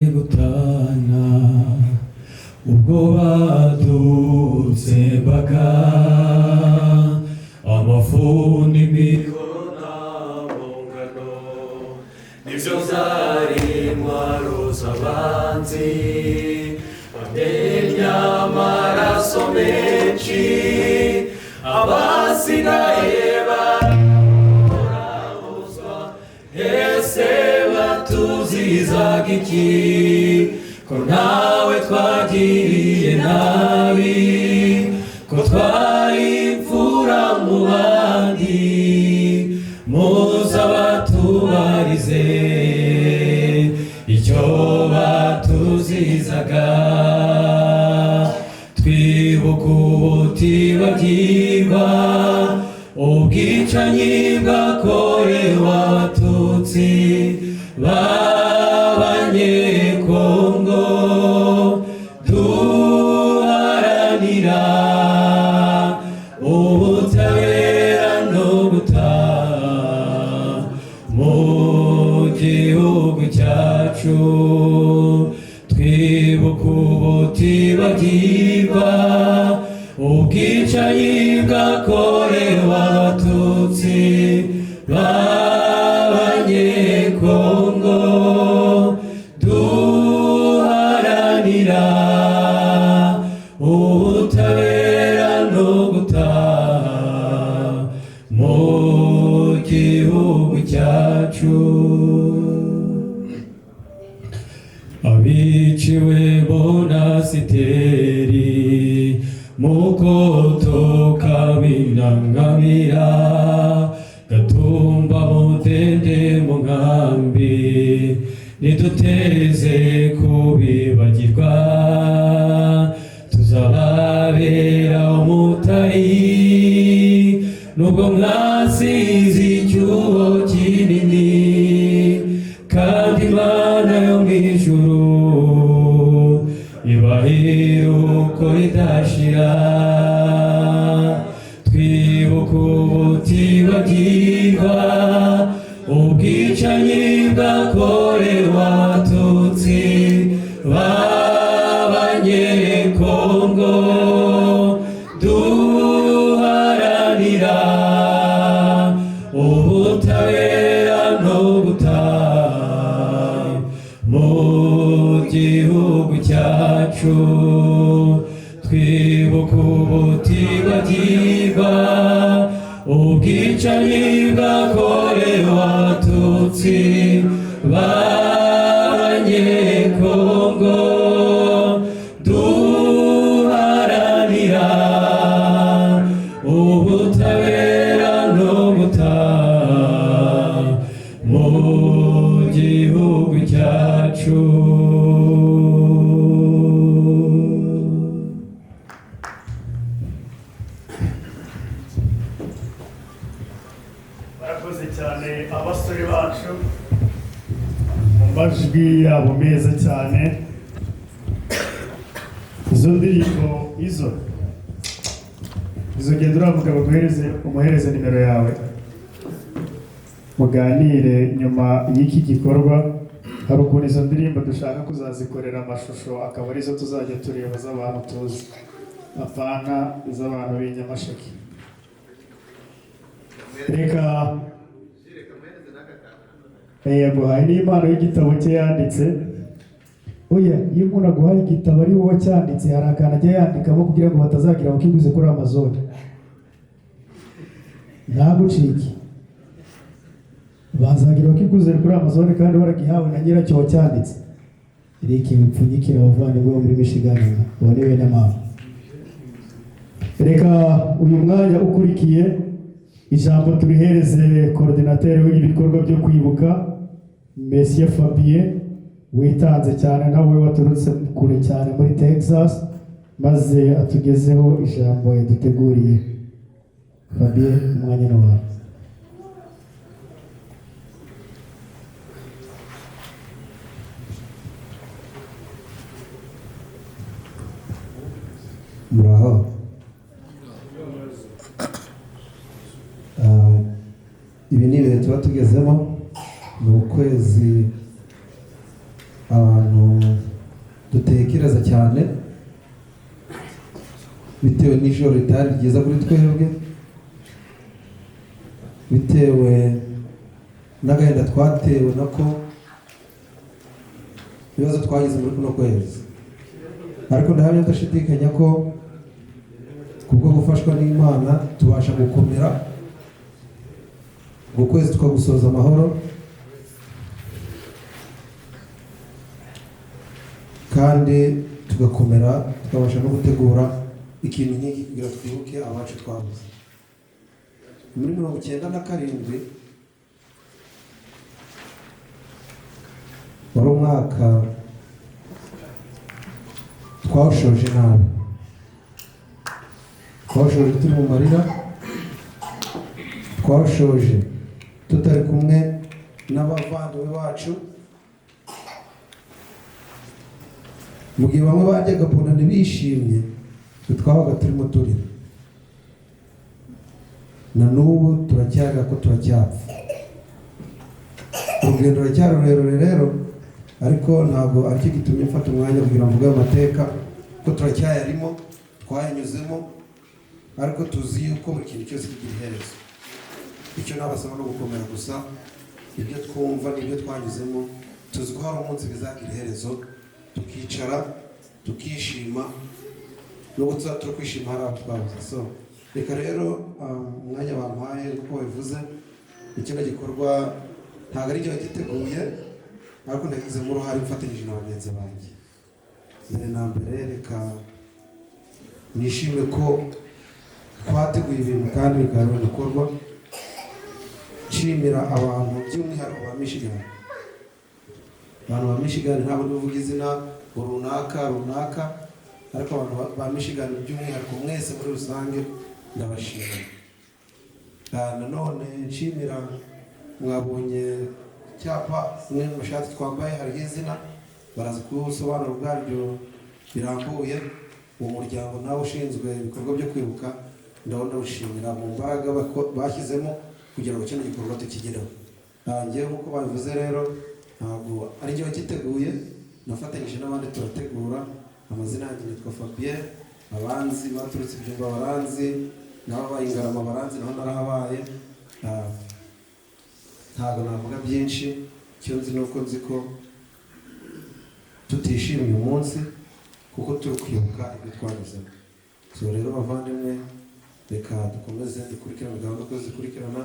gutana ubwo badutse baga amafundi imihona mu ngano nivyo zari intwaro z'abanzi bamenya amaraso menshi abasigaye barahozwa ese batuzizaga iki ko ntawe twagiriye nabi ko twari imfura mu bandi muza batubarize icyo batuzizaga twibuka ubutibagirwa ubwicanyi bwakorewe abatutsi b'abanyekongo duharanira ubutabera no gutaha mu gihugu cyacu twibuka ubutibagirwa ubwicanyi bwakorewe abatutsi b'abanyekongo duharanira ubutabera no gutaha mu gihugu cyacu abiciwe Monasiteri Mukoto Kabinangamira Gatumba Mutende mu nkambi niduteze kubibagirwa tuzababera umutari nubwo mwasize icyuho kinini kandi Imana yo mu ijuru ibahiruko ridashira twibuka ubutibagirwa ubwicanyi bwakorewe abatutsi b'abanyekongo duharanira ubutabera no gutaha mu gihugu cyacu twibuka ubutibagirwa ubwicanyi bwakorewe abatutsi b'abanyekongo duharanira ubutabera no gutaha mu gihugu cyacu. Barakoze cyane abasore bacu mu majwi yabo meza cyane. Izo ndirimbo izo genda uravuga umuhereze nimero yawe muganire nyuma y'iki gikorwa. Hari ukuntu izo ndirimbo dushaka kuzazikorera amashusho akaba arizo tuzajya tureba z'abantu tuzi apana iz'abantu b'inyamasheke. Reka yaguhaye n'impano y'igitabo cye yanditse. Oya, iyo umuntu aguhaye igitabo ari wowe cyanditse hari akantu ajya yandikamo kugira ngo batazagira bakiguze kuri Amazon ntagucike, bazagira bakiguze kuri Amazon kandi waragihawe na nyiracyo wacyanditse. Reka ibipfunyikira abavandimwe bo muri Michigan bonewe n'amahoro. Reka uyu mwanya ukurikiye ijambo turihereze coordinateur w'ibikorwa byo kwibuka Monsieur Fabien witanze cyane nawe waturutse kure cyane muri Texas maze atugezeho ijambo yaduteguriye. Fabien, umwanya ni wawe. Muraho. Ibi ni tuba tugezemo ni ukwezi abantu tudatekereza cyane bitewe n'ijoro ritari ryiza kuri twebwe, bitewe n'agahinda twatewe nako ibibazo twagize muri kuno kwezi. Ariko ndahamya ndashidikanya ko kubwo gufashwa n'Imana tubasha gukomera ukwezi tukagusoza amahoro, kandi tugakomera tukabasha no gutegura ikintu nk'iki kugira twibuke abacu twabuze. Muri 1997 wari umwaka twawushoje nabi, twawushoje turi mu marira, twawushoje tutari kumwe n'abavandimwe bacu. Mu gihe bamwe bajyaga bonane bishimye, twabaga turimo turira. Na n'ubu turacyaga ko turacyapfa. Urugendo ruracyari rurerure rero, ariko ntabwo aricyo gitumye mfata umwanya kugira ngo mvuge amateka, ko turacyayarimo, twayanyuzemo, ariko tuzi yuko buri kintu cyose kigira iherezo. Icyo nabasaba no gukomera gusa, ibyo twumva n'ibyo twanyuzemo, tuzi ko hari umunsi bizagira iherezo, tukicara tukishima, nubwo turi kwishima hari abo twabuze. So reka rero umwanya bampaye nk'uko babivuze, ikino gikorwa ntabwo ari cyo giteguye, ariko nagizemo uruhare mfatanyije na bagenzi banjye. Mbere na mbere reka nishime ko twateguye ibintu kandi bikaba bikorwa. Nshimira abantu by'umwihariko ba Michigan. Abantu ba Michigan ntabwo ndivuga izina runaka, ariko abantu ba Michigan by'umwihariko mwese muri rusange ndabashimira. Nanone nshimira, mwabonye icyapa mwe mu mashati twambaye hariho izina, baraza kubisobanura ubwaryo birambuye. Uwo muryango nawe ushinzwe ibikorwa byo kwibuka ndabona ushimira mu mbaraga bashyizemo kugira ngo kino gikorwa tukigereho. Ngewe nk'uko babivuze rero, ntabwo ari njye wagiteguye, nafatanyije n'abandi turategura. Amazina yanjye nitwa Fabien, abanzi baturutse ibyumba baranzi, n'ababaye Ingarama baranzi, naho narahabaye. Ntabwo navuga byinshi, icyo nzi ni uko nzi ko tutishimiye uyu munsi kuko turi kwibuka ibyo twanyuzemo. So rero bavandimwe, reka dukomeze dukurikirane gahunda uko zikurikirana,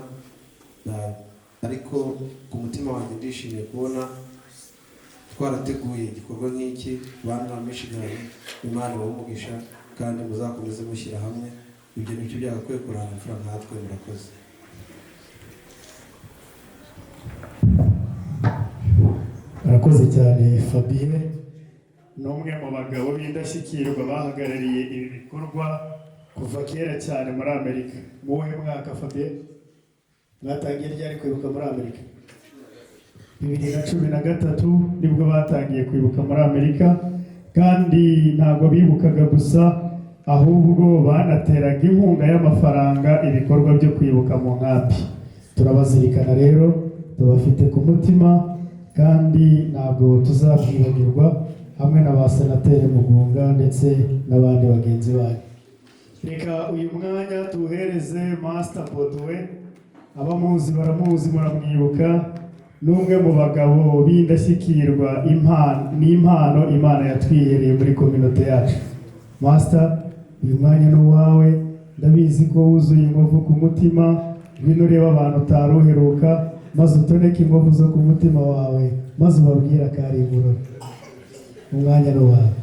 ariko ku mutima wanjye ndishimiye kubona twarateguye igikorwa nk'iki. Bana ba Michigan, Imana ibahe kandi muzakomeze mushyira hamwe. Ibyo nibyo byagakwiye kuranga imfura nkatwe. Murakoze. Murakoze cyane Fabien, ni umwe mu bagabo b'indashyikirwa bahagarariye ibi bikorwa kuva kera cyane muri Amerika. Mu wuhe mwaka Fabien mwatangiye ryari kwibuka muri Amerika? 2013 nibwo batangiye kwibuka muri Amerika, kandi ntabwo bibukaga gusa, ahubwo banateraga inkunga y'amafaranga ibikorwa byo kwibuka mu nkambi. Turabazirikana rero, tubafite ku mutima, kandi ntabwo tuzakwibagirwa, hamwe na ba Senateri Mugunga ndetse n'abandi bagenzi banyu. Reka uyu mwanya tuwuhereze Master Bodwe. Abamuzi baramuzi, muramwibuka. N'umwe mu bagabo b'indashyikirwa, n'impano Imana yatwihereye muri kominote yacu. Master, uyu mwanya ni uwawe. Ndabizi ko wuzuye inkovu ku mutima, bino ureba abantu utaruheruka, maze utoneke inkovu zo ku mutima wawe, maze ubabwira ko ari ingoro. Umwanya ni uwawe.